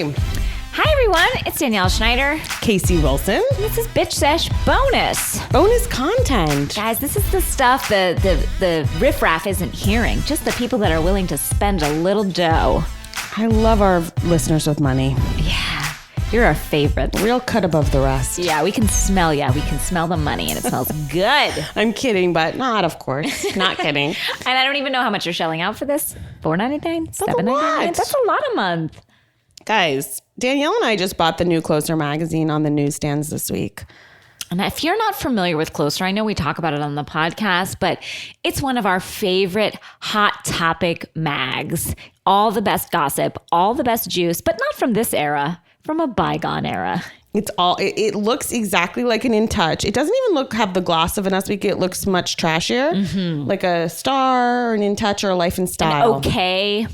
Hi. Hi, everyone. It's Danielle Schneider. Casey Wilson. This is Bitch Sesh bonus. Bonus content. Guys, this is the stuff the riffraff isn't hearing. Just the people that are willing to spend a little dough. I love our listeners with money. Yeah. You're our favorite. Real cut above the rest. Yeah, we can smell We can smell the money, and it smells good. I'm kidding, but not, of course. Not kidding. And I don't even know how much you're shelling out for this. $4.99? $7.99? That's a lot a month. Guys, Danielle and I just bought the new Closer magazine on the newsstands this week. And if you're not familiar with Closer, I know we talk about it on the podcast, but it's one of our favorite hot topic mags. All the best gossip, all the best juice, but not from this era, from a bygone era. It looks exactly like an In Touch. It doesn't even have the gloss of an Us Weekly. It looks much trashier, like a Star or an In Touch or a Life and Style. Okay.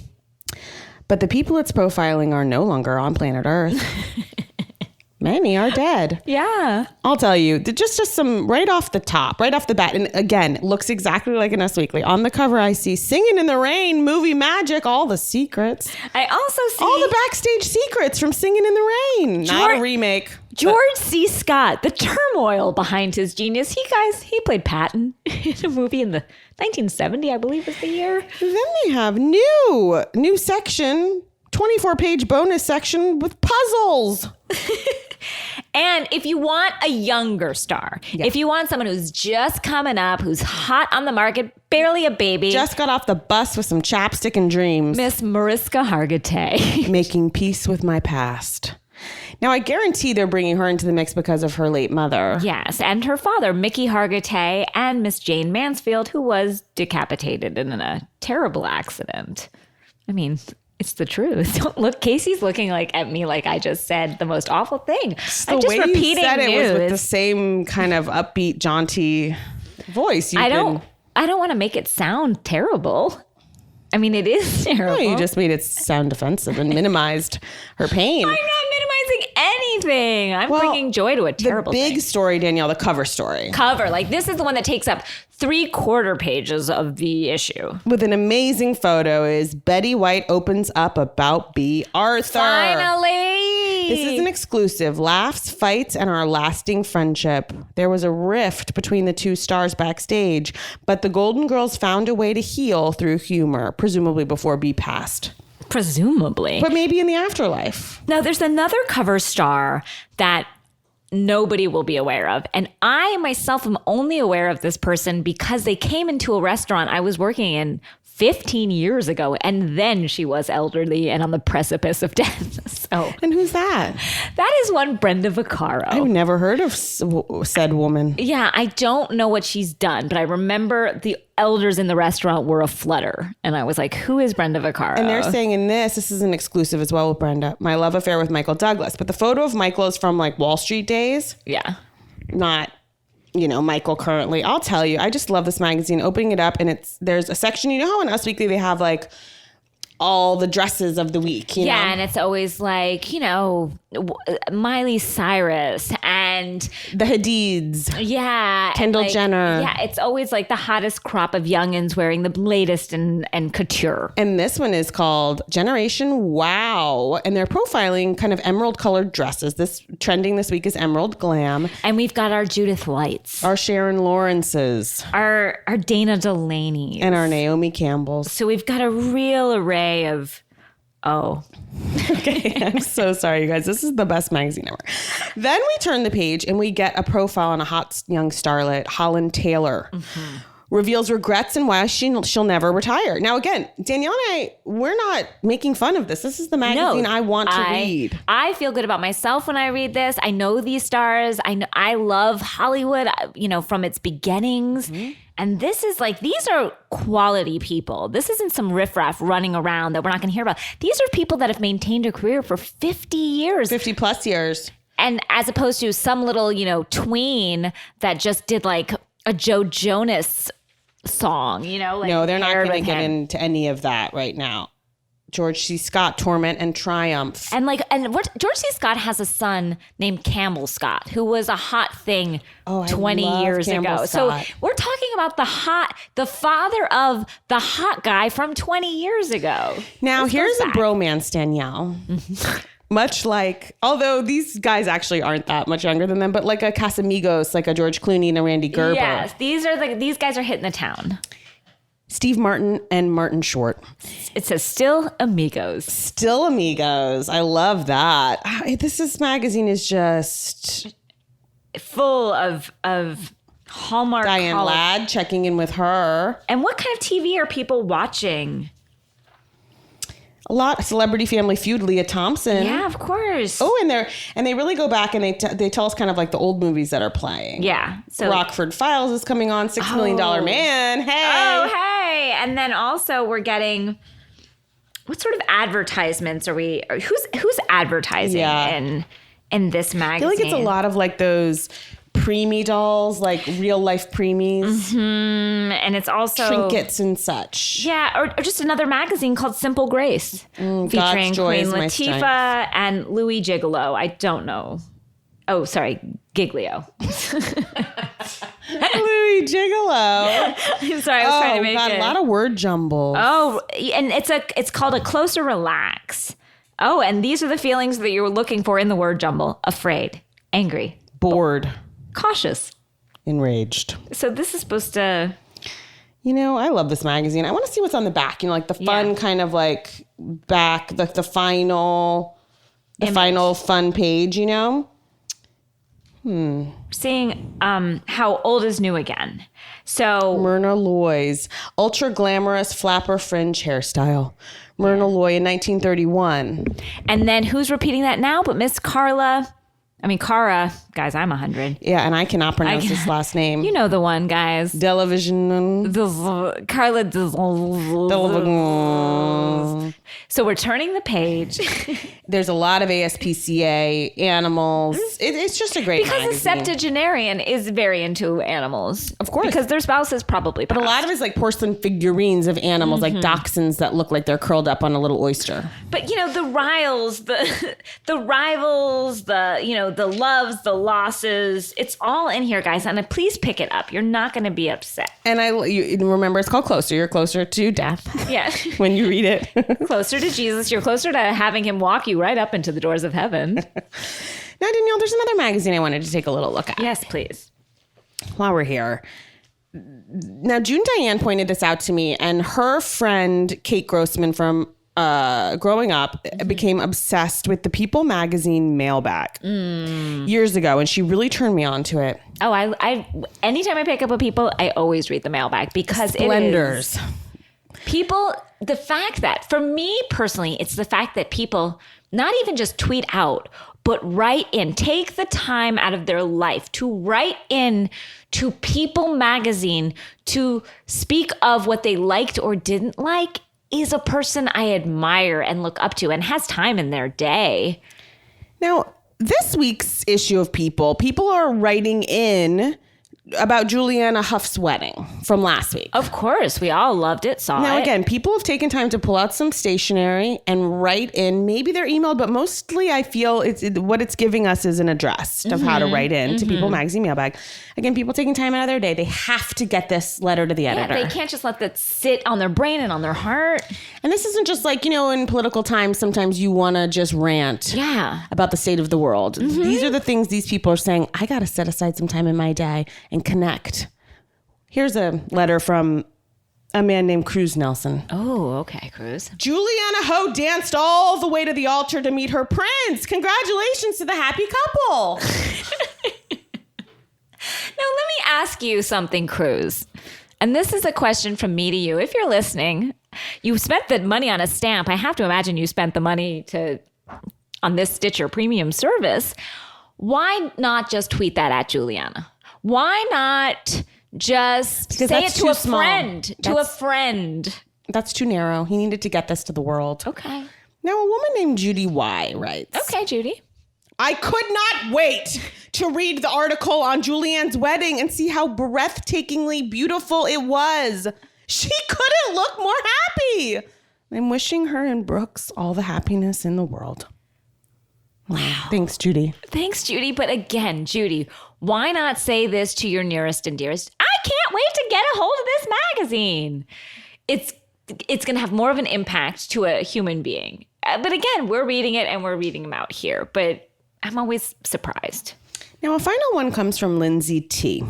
But the people it's profiling are no longer on planet Earth. Many are dead. Yeah. I'll tell you, just some right off the bat. And again, looks exactly like an Us Weekly. On the cover, I see Singing in the Rain, movie magic, all the secrets. I also see all the backstage secrets from Singing in the Rain. Not a remake. George C. Scott, the turmoil behind his genius. He played Patton in a movie in the 1970, I believe was the year. Then they have new section, 24-page bonus section with puzzles. And if you want a younger star, if you want someone who's just coming up, who's hot on the market, barely a baby. Just got off the bus with some chapstick and dreams. Miss Mariska Hargitay. Making peace with my past. Now, I guarantee they're bringing her into the mix because of her late mother. Yes, and her father, Mickey Hargitay, and Miss Jane Mansfield, who was decapitated in a terrible accident. I mean, it's the truth. Don't look, Casey's looking at me like I just said the most awful thing. I'm just repeating you said news. It was with the same kind of upbeat, jaunty voice. I don't want to make it sound terrible. I mean, it is terrible. No, you just made it sound defensive and minimized her pain. I'm not minimizing anything. I'm bringing joy to a terrible thing. The big thing. story, Danielle, the cover story. This is the one that takes up 3/4 pages of the issue. With an amazing photo is Betty White opens up about B. Arthur. Finally! This is an exclusive. Laughs, fights, and our lasting friendship. There was a rift between the two stars backstage, but the Golden Girls found a way to heal through humor, presumably before B passed. Presumably. But maybe in the afterlife. Now, there's another cover star that nobody will be aware of. And I myself am only aware of this person because they came into a restaurant I was working in 15 years ago, and then she was elderly and on the precipice of death. So, and who's that? That is one Brenda Vaccaro. I've never heard of said woman. Yeah, I don't know what she's done, but I remember the elders in the restaurant were a flutter. And I was like, who is Brenda Vaccaro? And they're saying this is an exclusive as well with Brenda, my love affair with Michael Douglas. But the photo of Michael is from Wall Street days. Yeah. Not Michael currently. I'll tell you, I just love this magazine. Opening it up, and there's a section, how in Us Weekly they have all the dresses of the week, you know? And it's always Miley Cyrus and the Hadids. Yeah. Kendall Jenner. Yeah, it's always the hottest crop of youngins wearing the latest and couture. And this one is called Generation Wow. And they're profiling kind of emerald colored dresses. This trending this week is emerald glam. And we've got our Judith Whites. Our Sharon Lawrences. Our Dana Delaney. And our Naomi Campbells. So we've got a real array of Okay, I'm so sorry, you guys. This is the best magazine ever. Then we turn the page and we get a profile on a hot young starlet, Holland Taylor. Mm-hmm. Reveals regrets and why she'll never retire. Now, again, Danielle and we're not making fun of this. This is the magazine I want to read. I feel good about myself when I read this. I know these stars. I love Hollywood, from its beginnings. Mm-hmm. And this is these are quality people. This isn't some riffraff running around that we're not going to hear about. These are people that have maintained a career for 50 years. 50 plus years. And as opposed to some little, tween that just did a Joe Jonas song, No, they're not going to get into any of that right now. George C. Scott, Torment and Triumph. And George C. Scott has a son named Campbell Scott, who was a hot thing 20 years Campbell ago. Scott. So we're talking about the father of the hot guy from 20 years ago. Now, here's a bromance, Danielle. much like, although these guys actually aren't that much younger than them, but like a Casamigos, like a George Clooney and a Randy Gerber. Yes, these guys are hitting the town. Steve Martin and Martin Short. It says still amigos. Still amigos. I love that. This magazine is just full of Hallmark. Diane Ladd checking in with her. And what kind of TV are people watching? A lot. Celebrity Family Feud, Leah Thompson. Yeah, of course. Oh, and they really go back and they tell us kind of like the old movies that are playing. Yeah. So Rockford Files is coming on, $6 Million Man. Hey. Oh, hey. And then also we're getting, what sort of advertisements are we, who's advertising in this magazine? I feel like it's a lot of like those preemie dolls, like real life preemies. Mm-hmm. And it's also trinkets and such. Yeah, or just another magazine called Simple Grace, featuring Queen Latifah and Louis Gigolo. I don't know. Oh, sorry, Giglio. Louis Gigolo. I'm sorry, I was trying to make it. A lot of word jumble. Oh, and it's called A Closer Relax. Oh, and these are the feelings that you were looking for in the word jumble: afraid, angry, bored, cautious, enraged. So this is supposed to... I love this magazine. I want to see what's on the back. Like the fun kind of like back, the final fun page, Seeing how old is new again. So Myrna Loy's ultra glamorous flapper fringe hairstyle. Myrna Loy in 1931. And then who's repeating that now but Miss Cara, guys, I'm 100. Yeah, and I cannot pronounce this last name. You know the one, guys. Television. Carla. So we're turning the page. There's a lot of ASPCA animals. It's just a great because magazine. a septuagenarian is very into animals. Of course. Because their spouses probably But a lot of it's like porcelain figurines of animals, like dachshunds that look like they're curled up on a little oyster. But, the riles, the rivals, the loves, the losses, it's all in here, guys. And please pick it up. You're not going to be upset. And you remember, it's called Closer. You're closer to death. Yeah. When you read it. Closer to Jesus. You're closer to having him walk you right up into the doors of heaven. Now, Danielle, there's another magazine I wanted to take a little look at. Yes, please. While we're here. Now, June Diane pointed this out to me, and her friend, Kate Grossman from growing up, became obsessed with the People magazine mailbag years ago, and she really turned me on to it. Oh, I anytime I pick up a People, I always read the mailbag because Splendors. It is people. The fact that, for me personally, it's the fact that people not even just tweet out, but write in, take the time out of their life to write in to People magazine to speak of what they liked or didn't like, is a person I admire and look up to and has time in their day. Now, this week's issue of People are writing in about Juliana Huff's wedding from last week. Of course. We all loved it, saw it. Now, again, people have taken time to pull out some stationery and write in. Maybe their email, but mostly I feel what it's giving us is an address of how to write in to People magazine mailbag. Again, people taking time out of their day. They have to get this letter to the editor. They can't just let that sit on their brain and on their heart. And this isn't just like, in political times, sometimes you want to just rant about the state of the world. These are the things these people are saying, I got to set aside some time in my day and connect. Here's a letter from a man named Cruz Nelson. Oh, okay, Cruz. Juliana Ho danced all the way to the altar to meet her prince. Congratulations to the happy couple. Now, let me ask you something, Cruz. And this is a question from me to you. If you're listening, you spent the money on a stamp. I have to imagine you spent the money on this Stitcher premium service. Why not just tweet that at Juliana? Why not just say it to a friend? To a friend. That's too narrow. He needed to get this to the world. Okay. Now, a woman named Judy Y writes. Okay, Judy. I could not wait to read the article on Julianne's wedding and see how breathtakingly beautiful it was. She couldn't look more happy. I'm wishing her and Brooks all the happiness in the world. Wow. Thanks, Judy. Thanks, Judy. But again, Judy, why not say this to your nearest and dearest? I can't wait to get a hold of this magazine. It's going to have more of an impact to a human being But again, we're reading it and we're reading them out here. But I'm always surprised. Now, a final one comes from Lindsay T.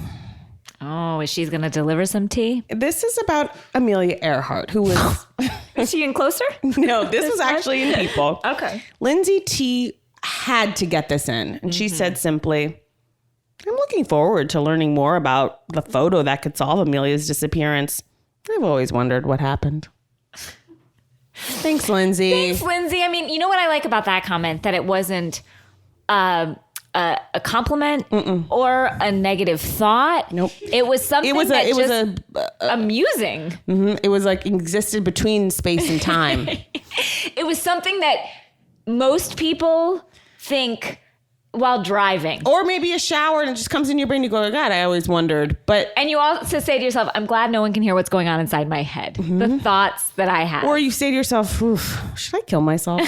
Oh, is she going to deliver some tea? This is about Amelia Earhart, who was... Is she in Closer? No, this was actually in People. Okay. Lindsay T had to get this in. And she said simply, I'm looking forward to learning more about the photo that could solve Amelia's disappearance. I've always wondered what happened. Thanks, Lindsay. Thanks, Lindsay. I mean, you know what I like about that comment? That it wasn't a compliment or a negative thought. Nope. It was something amusing. It was like existed between space and time. It was something that most people think while driving. Or maybe a shower and it just comes in your brain. You go, oh, God, I always wondered. And you also say to yourself, I'm glad no one can hear what's going on inside my head. The thoughts that I have. Or you say to yourself, should I kill myself?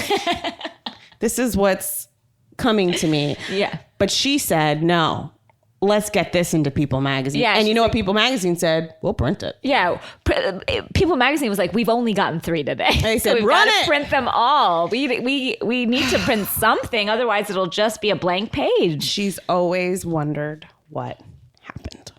This is what's coming to me. Yeah. But she said, no, let's get this into People Magazine. Yeah, and you know what People Magazine said? We'll print it. Yeah. People Magazine was like, we've only gotten 3 today. They said, so we've run got it. to print them all. We need to print something. Otherwise, it'll just be a blank page. She's always wondered what happened.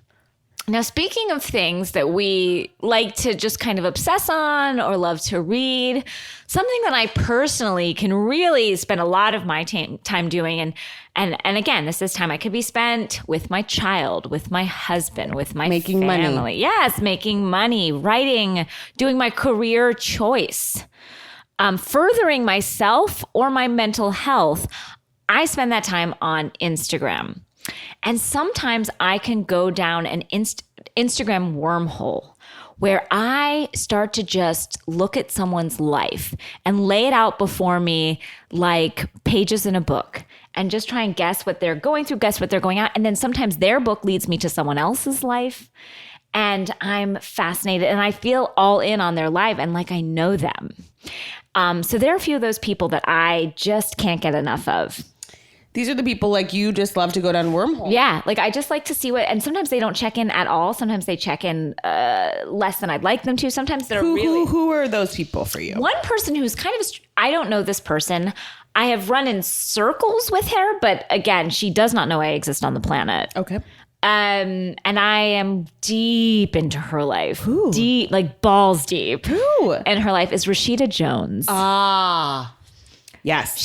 Now, speaking of things that we like to just kind of obsess on or love to read, something that I personally can really spend a lot of my time doing, and again, this is time I could be spent with my child, with my husband, with my making family. money. Yes, making money, writing, doing my career choice, furthering myself or my mental health. I spend that time on Instagram. And sometimes I can go down an Instagram wormhole where I start to just look at someone's life and lay it out before me like pages in a book and just try and guess what they're going through, guess what they're going out. And then sometimes their book leads me to someone else's life. And I'm fascinated and I feel all in on their life and like I know them. So there are a few of those people that I just can't get enough of. These are the people like you just love to go down wormhole. Yeah. Like I just like to see what, and sometimes they don't check in at all. Sometimes they check in less than I'd like them to. Sometimes they're Who are those people for you? One person who's kind of, I don't know this person. I have run in circles with her, but again, she does not know I exist on the planet. Okay. And I am deep into her life. Ooh. Deep, like balls deep. Ooh. And her life is Rashida Jones. Ah. Yes.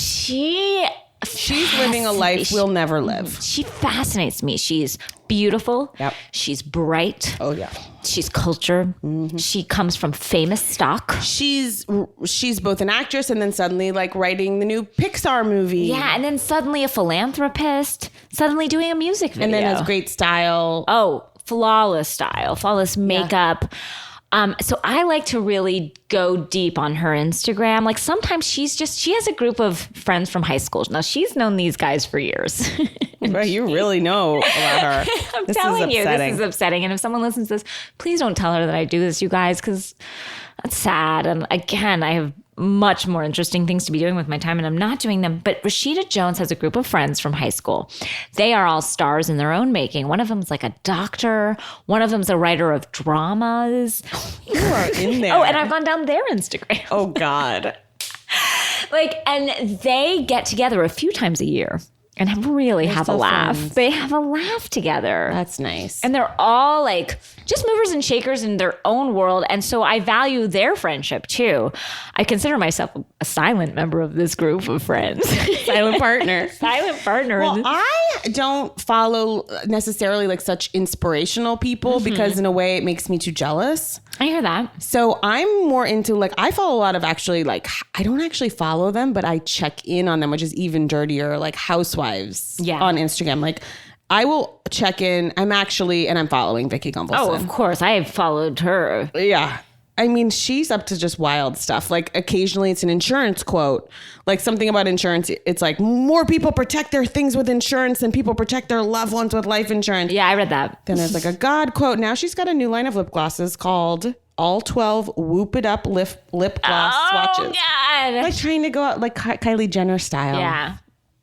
She's living a life we'll never live. She fascinates me. She's beautiful. Yep. She's bright. Oh, yeah. She's cultured. Mm-hmm. She comes from famous stock. She's both an actress and then suddenly like writing the new Pixar movie. Yeah, and then suddenly a philanthropist, suddenly doing a music video. And then has great style. Oh, flawless style, flawless makeup. Yeah. So I like to really go deep on her Instagram. Like sometimes she has a group of friends from high school. Now she's known these guys for years. Right, you really know about her. I'm telling you, this is upsetting. And if someone listens to this, please don't tell her that I do this, you guys, because that's sad. And again, I have much more interesting things to be doing with my time and I'm not doing them. But Rashida Jones has a group of friends from high school. They are all stars in their own making. One of them's like a doctor. One of them's a writer of dramas. You are in there. Oh, and I've gone down their Instagram. Oh, God. And they get together a few times a year and really have a laugh. Friends. They have a laugh together. That's nice. And they're all like just movers and shakers in their own world. And so I value their friendship too. I consider myself a silent member of this group of friends. Silent partner. Silent partner. Well, I don't follow necessarily like such inspirational people because in a way it makes me too jealous. I hear that. So I'm more into like, I follow a lot of actually like, I don't actually follow them, but I check in on them, which is even dirtier, like housewives on Instagram. Like I will check in. I'm following Vicky Gunvalson. Oh, of course. I have followed her. Yeah. I mean, she's up to just wild stuff. Like occasionally it's an insurance quote, like something about insurance. It's like more people protect their things with insurance than people protect their loved ones with life insurance. Yeah, I read that. Then there's like a God quote. Now she's got a new line of lip glosses called All 12 Whoop It Up Lip Gloss Swatches. Oh, God. Like trying to go out like Kylie Jenner style. Yeah.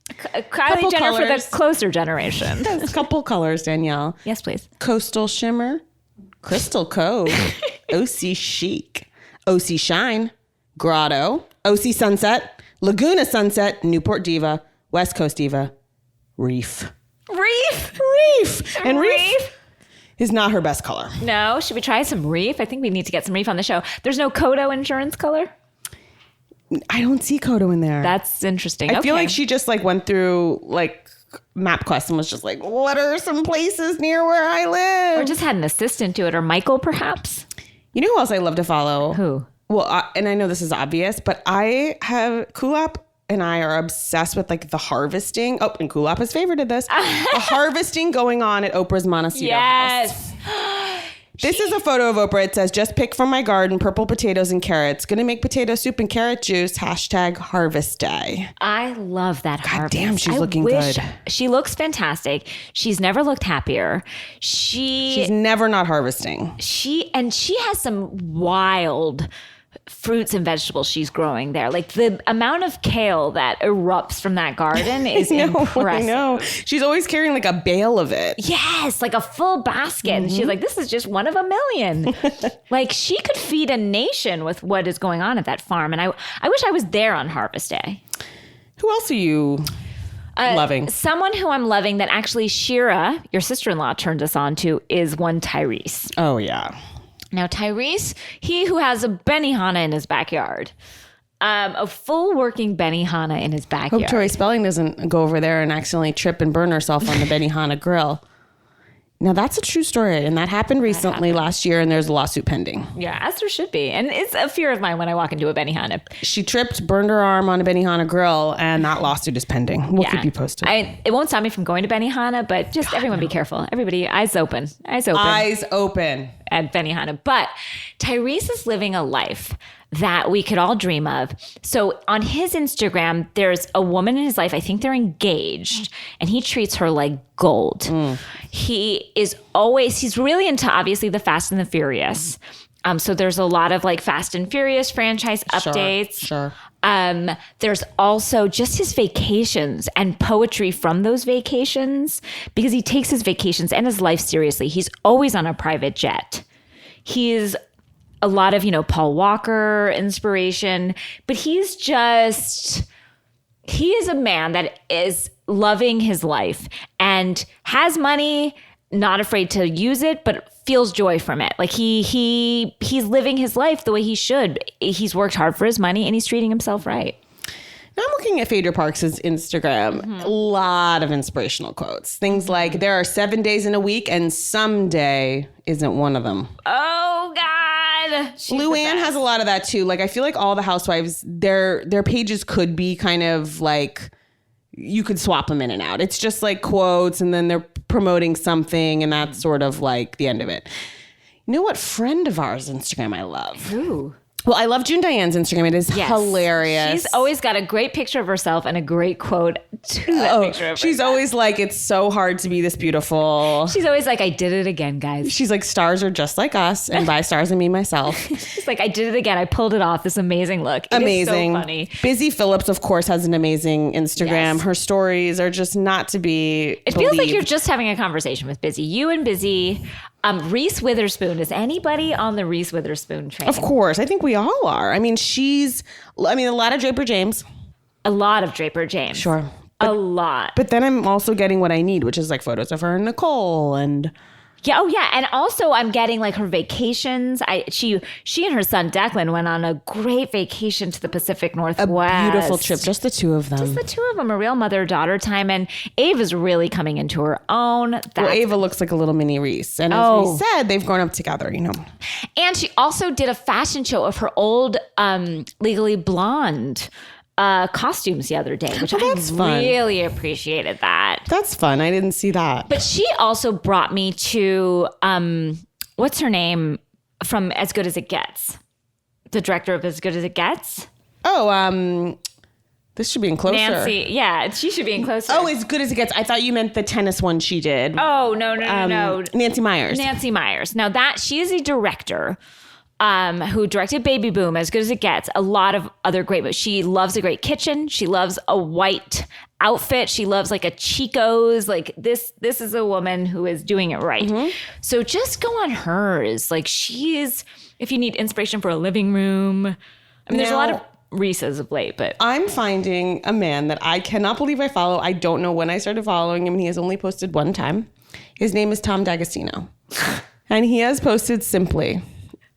Kylie Jenner colors. For the closer generation. A couple colors, Danielle. Yes, please. Coastal Shimmer, Crystal Cove, OC Chic, OC Shine, Grotto, OC Sunset, Laguna Sunset, Newport Diva, West Coast Diva, Reef. Reef. And Reef is not her best color. No, should we try some Reef? I think we need to get some Reef on the show. There's no Kodo insurance color? I don't see Kodo in there. That's interesting. I feel like she just like went through like MapQuest and was just like, what are some places near where I live? Or just had an assistant do it, or Michael perhaps. You know who else I love to follow? Who? Well, and I know this is obvious, but I have Kulap and I are obsessed with like the harvesting. Oh, and Kulap has favorited this. The harvesting going on at Oprah's Montecito house. This is a photo of Oprah. It says, just pick from my garden, purple potatoes and carrots. Gonna make potato soup and carrot juice. # harvest day. I love that harvest. Damn, she's looking good. She looks fantastic. She's never looked happier. She's never not harvesting. She has some wild fruits and vegetables she's growing there. Like the amount of kale that erupts from that garden is impressive. I know. She's always carrying like a bale of it. Yes, like a full basket. And she's like, this is just one of a million. Like she could feed a nation with what is going on at that farm. And I wish I was there on Harvest Day. Who else are you loving? Someone who I'm loving that actually Shira, your sister-in-law, turned us on to is one Tyrese. Oh, yeah. Now, Tyrese, he who has a Benihana in his backyard, a full working Benihana in his backyard. Hope Tori Spelling doesn't go over there and accidentally trip and burn herself on the Benihana grill. Now, that's a true story, and that happened recently last year, and there's a lawsuit pending. Yeah, as there should be. And it's a fear of mine when I walk into a Benihana. She tripped, burned her arm on a Benihana grill, and that lawsuit is pending. We'll keep you posted. It won't stop me from going to Benihana, but just everyone be careful. Everybody, eyes open. Eyes open. Eyes open. At Benihana. But Tyrese is living a life that we could all dream of. So on his Instagram, there's a woman in his life, I think they're engaged, and he treats her like gold. He's really into obviously the Fast and the Furious. So there's a lot of like Fast and Furious franchise updates. Sure. There's also just his vacations and poetry from those vacations, because he takes his vacations and his life seriously. He's always on a private jet. He's a lot of, Paul Walker inspiration, but he is a man that is loving his life and has money, not afraid to use it, but feels joy from it. Like he's living his life the way he should. He's worked hard for his money and he's treating himself right. Now I'm looking at Phaedra Parks' Instagram. A lot of inspirational quotes. Things like, there are 7 days in a week and someday isn't one of them. Oh, God. Luann has a lot of that too. Like, I feel like all the housewives, their pages could be kind of like, you could swap them in and out. It's just like quotes and then they're promoting something and that's sort of like the end of it. You know what friend of ours Instagram I love? Who? Well, I love June Diane's Instagram. It is hilarious. She's always got a great picture of herself and a great quote to that picture of she's herself. always like, it's so hard to be this beautiful. She's always like, I did it again, guys. She's like, stars are just like us. And by stars, I mean myself. She's like, I did it again. I pulled it off. This amazing look. Amazing. It is so funny. Busy Phillips, of course, has an amazing Instagram. Yes. Her stories are just not to be It feels like you're just having a conversation with Busy. You and Busy. Reese Witherspoon. Is anybody on the Reese Witherspoon train? Of course. I think we all are. I mean, a lot of Draper James. A lot of Draper James. Sure. A lot. But then I'm also getting what I need, which is like photos of her and Nicole and... Yeah, oh yeah, and also I'm getting like her vacations. She and her son Declan went on a great vacation to the Pacific Northwest. A beautiful trip, just the two of them. Just the two of them, a real mother-daughter time, and Ava's really coming into her own. Well, Ava looks like a little mini Reese, and as we said, they've grown up together, And she also did a fashion show of her old Legally Blonde costumes the other day, which I really appreciated that. That's fun. I didn't see that. But she also brought me to what's her name from As Good as It Gets, the director of As Good as It Gets. Oh, this should be in Closer. Nancy, yeah, she should be in Closer. Oh, As Good as It Gets. I thought you meant the tennis one she did. Oh, no. Nancy Myers. Nancy Myers. Now she is a director who directed Baby Boom, As Good as It Gets, a lot of other great movies. She loves a great kitchen. She loves a white outfit. She loves like a Chico's. Like this is a woman who is doing it right. Mm-hmm. So just go on hers. Like if you need inspiration for a living room. I mean, there's a lot of Reese's of late, but I'm finding a man that I cannot believe I follow. I don't know when I started following him, and he has only posted one time. His name is Tom D'Agostino. And he has posted simply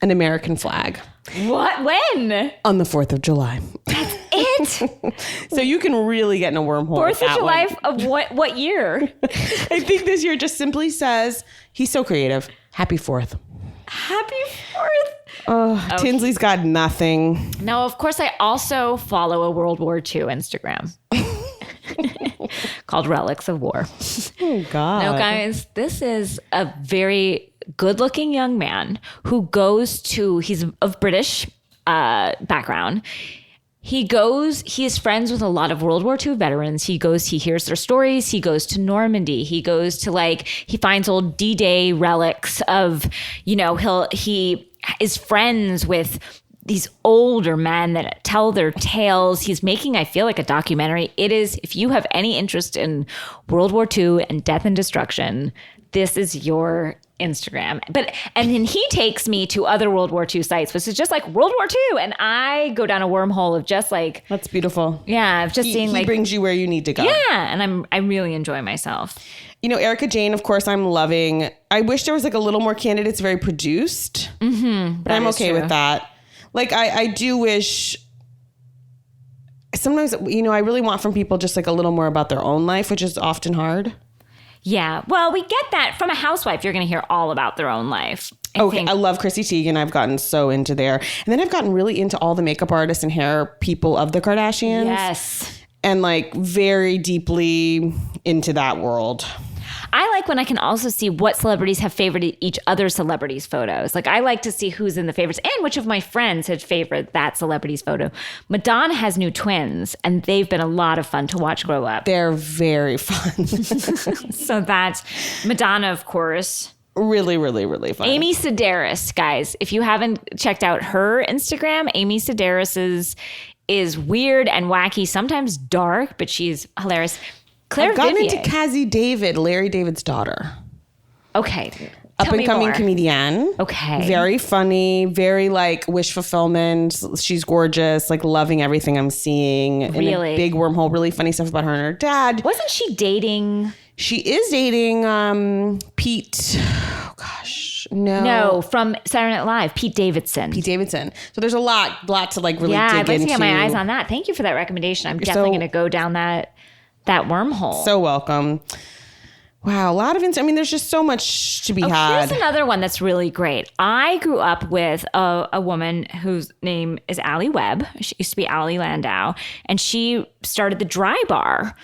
an American flag. What? When? On the 4th of July. That's it? So you can really get in a wormhole. 4th of July of what year? I think this year just simply says, he's so creative. Happy 4th. Happy 4th. Oh, Tinsley's got nothing. Now, of course, I also follow a World War II Instagram called Relics of War. Oh, God. No, guys, this is a very good-looking young man who he's of British background. He is friends with a lot of World War II veterans. He hears their stories. He goes to Normandy. He goes to he finds old D-Day relics of, he is friends with these older men that tell their tales. He's making, I feel like, a documentary. It is, if you have any interest in World War II and death and destruction, this is your Instagram. And then he takes me to other World War II sites, which is just like World War II. And I go down a wormhole of just that's beautiful. Yeah, of just seeing he brings you where you need to go. Yeah, and I really enjoy myself. Erica Jane, of course, I'm loving. I wish there was a little more candidates, very produced. Mm-hmm, but I'm okay with that. I do wish. Sometimes, I really want from people just a little more about their own life, which is often hard. Yeah. Well, we get that from a housewife. You're going to hear all about their own life. I love Chrissy Teigen. I've gotten so into there. And then I've gotten really into all the makeup artists and hair people of the Kardashians. Yes. And very deeply into that world. I like when I can also see what celebrities have favorited each other celebrities' photos. I like to see who's in the favorites and which of my friends had favored that celebrity's photo. Madonna has new twins, and they've been a lot of fun to watch grow up. They're very fun. So that's Madonna, of course. Really, really, really fun. Amy Sedaris, guys. If you haven't checked out her Instagram, Amy Sedaris is weird and wacky, sometimes dark, but she's hilarious. Claire I've gotten Vivier. into Cassie David, Larry David's daughter. Okay. Up and coming comedian. Okay. Very funny, very wish fulfillment. She's gorgeous, loving everything I'm seeing. Really? In a big wormhole, really funny stuff about her and her dad. Wasn't she dating? She is dating Pete. Oh gosh. No, from Saturday Night Live, Pete Davidson. So there's a lot to really dig into. Yeah, I'd like to get my eyes on that. Thank you for that recommendation. I'm definitely going to go down that wormhole. So welcome. Wow, a lot of there's just so much to be had. Here's another one that's really great. I grew up with a woman whose name is Allie Webb. She used to be Allie Landau, and she started the Dry Bar.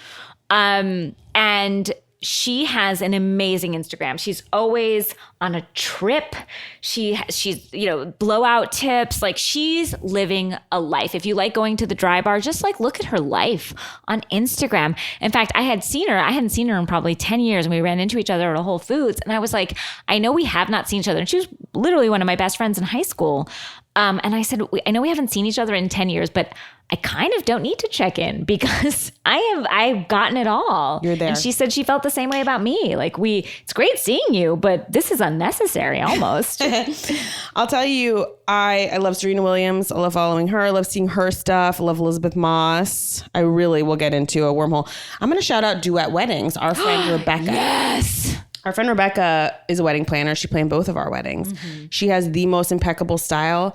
And she has an amazing Instagram. She's always on a trip. She's blowout tips. She's living a life. If you like going to the Dry Bar, just look at her life on Instagram. In fact, I hadn't seen her in probably 10 years, and we ran into each other at a Whole Foods. And I was like, I know we have not seen each other. And she was literally one of my best friends in high school. And I said, I know we haven't seen each other in 10 years, but I kind of don't need to check in because I've gotten it all. You're there. And she said she felt the same way about me. It's great seeing you, but this is unnecessary almost. I'll tell you, I love Serena Williams. I love following her. I love seeing her stuff. I love Elizabeth Moss. I really will get into a wormhole. I'm going to shout out Duet Weddings. Our friend Rebecca. Yes. Our friend Rebecca is a wedding planner. She planned both of our weddings. Mm-hmm. She has the most impeccable style.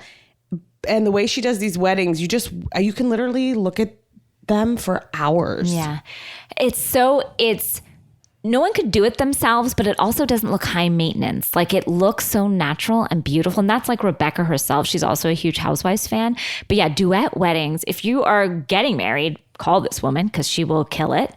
And the way she does these weddings, you can literally look at them for hours. Yeah. No one could do it themselves, but it also doesn't look high maintenance. It looks so natural and beautiful. And that's Rebecca herself. She's also a huge Housewives fan. But yeah, Duet Weddings. If you are getting married, call this woman because she will kill it.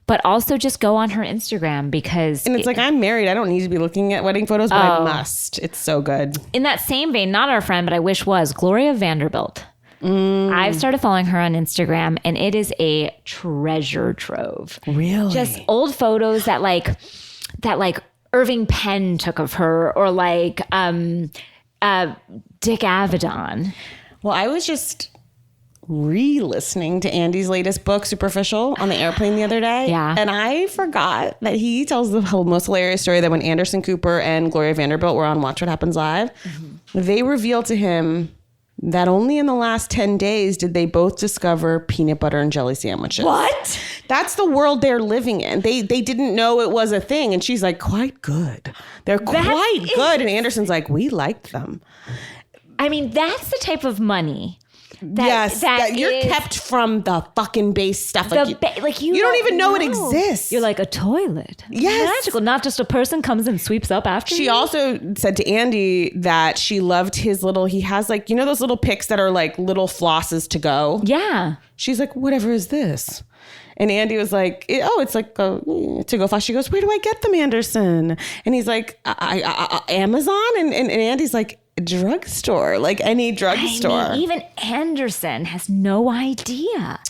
But also just go on her Instagram because... And it's I'm married. I don't need to be looking at wedding photos, but I must. It's so good. In that same vein, not our friend, but I wish was, Gloria Vanderbilt. I've started following her on Instagram, and it is a treasure trove. Really? Just old photos that Irving Penn took of her, or Dick Avedon. Well, I was just re-listening to Andy's latest book, Superficial, on the airplane the other day. Yeah. And I forgot that he tells the most hilarious story that when Anderson Cooper and Gloria Vanderbilt were on Watch What Happens Live, they revealed to him that only in the last 10 days did they both discover peanut butter and jelly sandwiches. What? That's the world they're living in. They didn't know it was a thing. And she's like, quite good. They're quite good. And Anderson's like, we liked them. I mean, that's the type of money. That you're kept from the fucking base stuff. You don't even know it exists. You're like a toilet. Yes. Magical. Not just a person comes and sweeps up after She you. also said to Andy that she loved his he has like, you know those little picks that are like little flosses to go? Yeah. She's like, whatever is this? And Andy was like, it's like a to-go floss. She goes, where do I get them, Anderson? And he's like, Amazon? And Andy's like, drugstore, like any drugstore. I mean, even Anderson has no idea.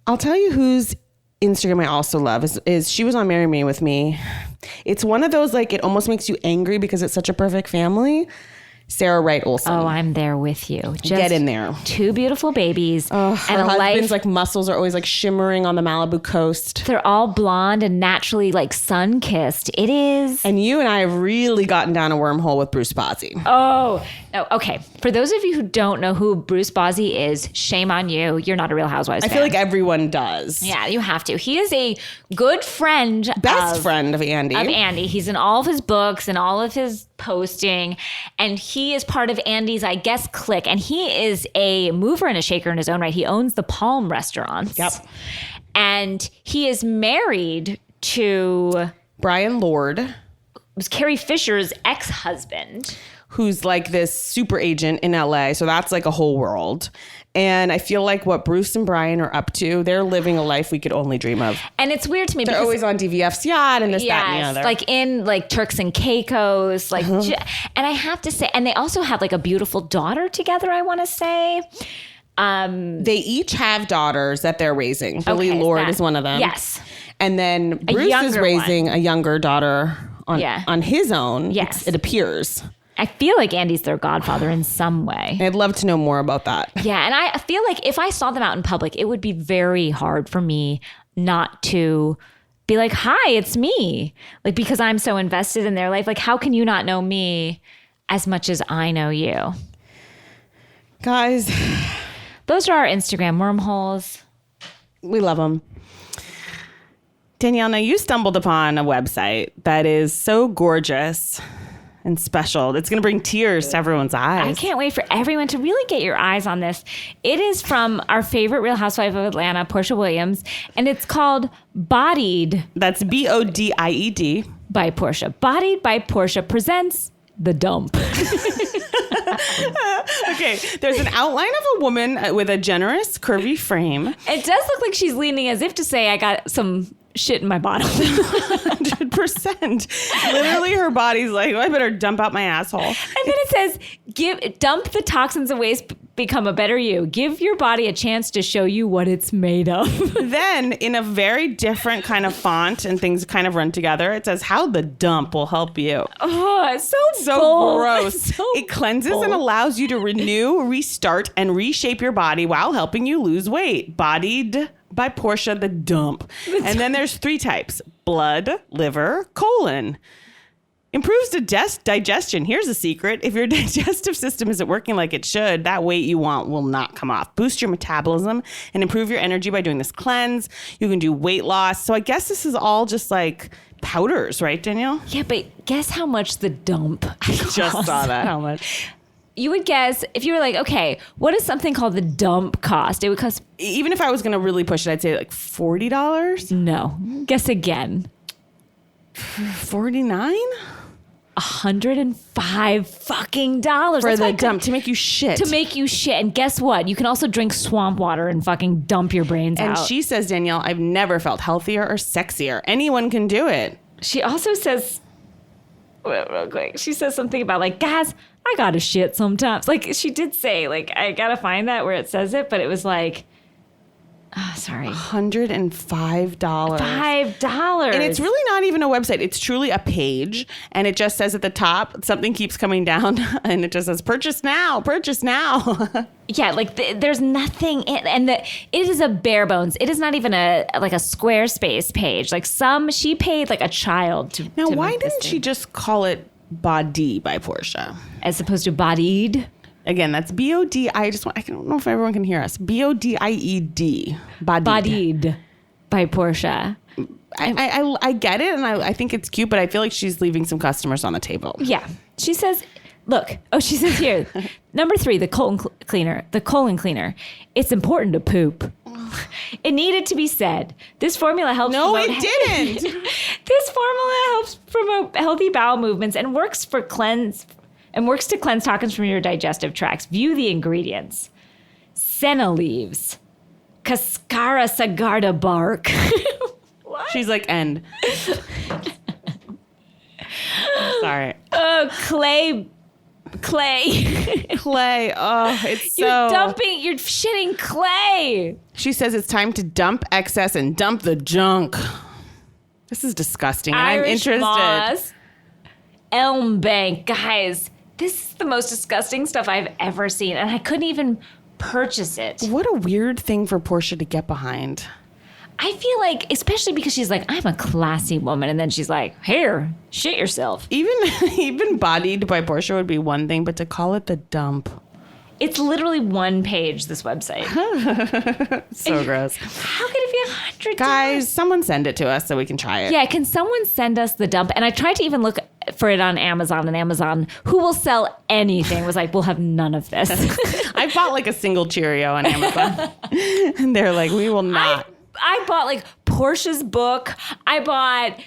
I'll tell you whose Instagram I also love is she was on Marry Me With Me. It's one of those, like, it almost makes you angry because it's such a perfect family. Sarah Wright Olsen. Oh, I'm there with you. Just get in there. 2 beautiful babies. Her husband's like muscles are always like shimmering on the Malibu coast. They're all blonde and naturally like sun-kissed. It is. And you and I have really gotten down a wormhole with Bruce Bozzi. Oh, no. Okay. For those of you who don't know who Bruce Bozzi is, shame on you. You're not a Real Housewives fan. I feel like everyone does. Yeah, you have to. He is a good friend. Best friend of Andy. He's in all of his books and all of his posting. And he is part of Andy's, I guess, clique. And he is a mover and a shaker in his own right. He owns the Palm restaurants. Yep. And he is married to Brian Lord. It was Carrie Fisher's ex-husband. Who's like this super agent in LA. So that's like a whole world. And I feel like what Bruce and Brian are up to, they're living a life we could only dream of. And it's weird to me they're because always on DVF's yacht and this, that, and the other. Like in like Turks and Caicos, like, and I have to say, and they also have like a beautiful daughter together, I want to say. They each have daughters that they're raising. Billy Lord is one of them. Yes. And then Bruce is raising a younger daughter on his own. Yes. It appears. I feel like Andy's their godfather in some way. I'd love to know more about that. Yeah, and I feel like if I saw them out in public, it would be very hard for me not to be like, hi, it's me. Like, because I'm so invested in their life. Like, how can you not know me as much as I know you? Guys. Those are our Instagram wormholes. We love them. Danielle, now you stumbled upon a website that is so gorgeous and special. It's going to bring tears to everyone's eyes. I can't wait for everyone to really get your eyes on this. It is from our favorite Real Housewife of Atlanta, Portia Williams, and it's called Bodied. That's BODIED. By Portia. Bodied by Portia presents The Dump. Okay, there's an outline of a woman with a generous, curvy frame. It does look like she's leaning as if to say, I got some shit in my bottom. 100%. Literally, her body's like, I better dump out my asshole. And then it says, dump the toxins and waste, become a better you. Give your body a chance to show you what it's made of. Then, in a very different kind of font, and things kind of run together, it says, how the dump will help you. Oh, it's so gross. So it cleanses and allows you to renew, restart, and reshape your body while helping you lose weight. Bodied by Portia, the dump. And then there's 3 types: blood, liver, colon. Improves digestion. Here's a secret. If your digestive system isn't working like it should, that weight you want will not come off. Boost your metabolism and improve your energy by doing this cleanse. You can do weight loss. So I guess this is all just like powders, right, Danielle? Yeah, but guess how much the dump Just saw that. How much? You would guess, if you were like, okay, what does something called the dump cost? It would cost... Even if I was going to really push it, I'd say like $40. No. Guess again. $49? $105 fucking dollars for the dump to make you shit. To make you shit. And guess what? You can also drink swamp water and fucking dump your brains out. And she says, Danielle, I've never felt healthier or sexier. Anyone can do it. She also says, real quick, she says something about like, guys, I gotta shit sometimes. Like she did say, like, I gotta find that where it says it, but it was like, oh, sorry. $105. $5. And it's really not even a website. It's truly a page. And it just says at the top, something keeps coming down. And it just says, purchase now, purchase now. Yeah, like there's nothing in, and it is a bare bones. It is not even a Squarespace page. Like she paid like a child to. Now, to why make this didn't she just call it Body by Portia? As opposed to Bodied? Again, that's B-O-D. I don't know if everyone can hear us. B-O-D-I-E-D. Bodied by Portia. I get it, and I think it's cute, but I feel like she's leaving some customers on the table. Yeah. She says, look. Oh, she says here, number 3, the colon cleaner. The colon cleaner. It's important to poop. It needed to be said. This formula helps. No, it didn't. This formula helps promote healthy bowel movements and works to cleanse toxins from your digestive tracts. View the ingredients: senna leaves, cascara sagarda bark. What? She's like, end. Sorry. Oh, clay. Clay. Oh, it's so. You're shitting clay. She says it's time to dump excess and dump the junk. This is disgusting. And Irish I'm interested. moss, elm bank. Guys, this is the most disgusting stuff I've ever seen. And I couldn't even purchase it. What a weird thing for Portia to get behind. I feel like, especially because she's like, I'm a classy woman. And then she's like, here, shit yourself. Even bodied by Portia would be one thing, but to call it the dump. It's literally one page, this website. So gross. How could it be $100? Guys, someone send it to us so we can try it. Yeah, can someone send us the dump? And I tried to even look for it on Amazon, and Amazon, who will sell anything, was like, we'll have none of this. I bought like a single Cheerio on Amazon. And they're like, we will not. I bought like Portia's book. I bought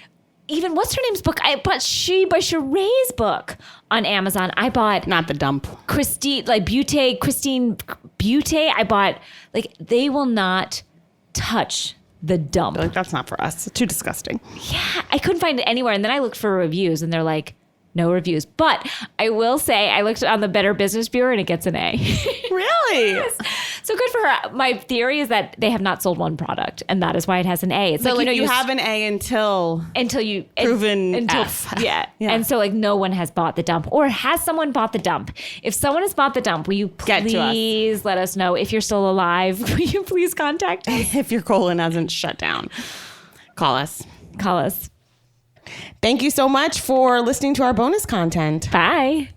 even, what's her name's book? I bought She by Sheree's book on Amazon. I bought not the dump. Christine Butte. I bought, like, they will not touch the dump. Like, that's not for us. It's too disgusting. Yeah, I couldn't find it anywhere. And then I looked for reviews, and they're like, no reviews. But I will say, I looked on the Better Business Bureau, and it gets an A. Really? Yes. So good for her. My theory is that they have not sold one product, and that is why it has an A. It's so like, you have an A until you proven F. Yeah. And so like no one has bought the dump, or has someone bought the dump? If someone has bought the dump, will you please let us know? If you're still alive, will you please contact us? If your colon hasn't shut down, call us. Call us. Thank you so much for listening to our bonus content. Bye.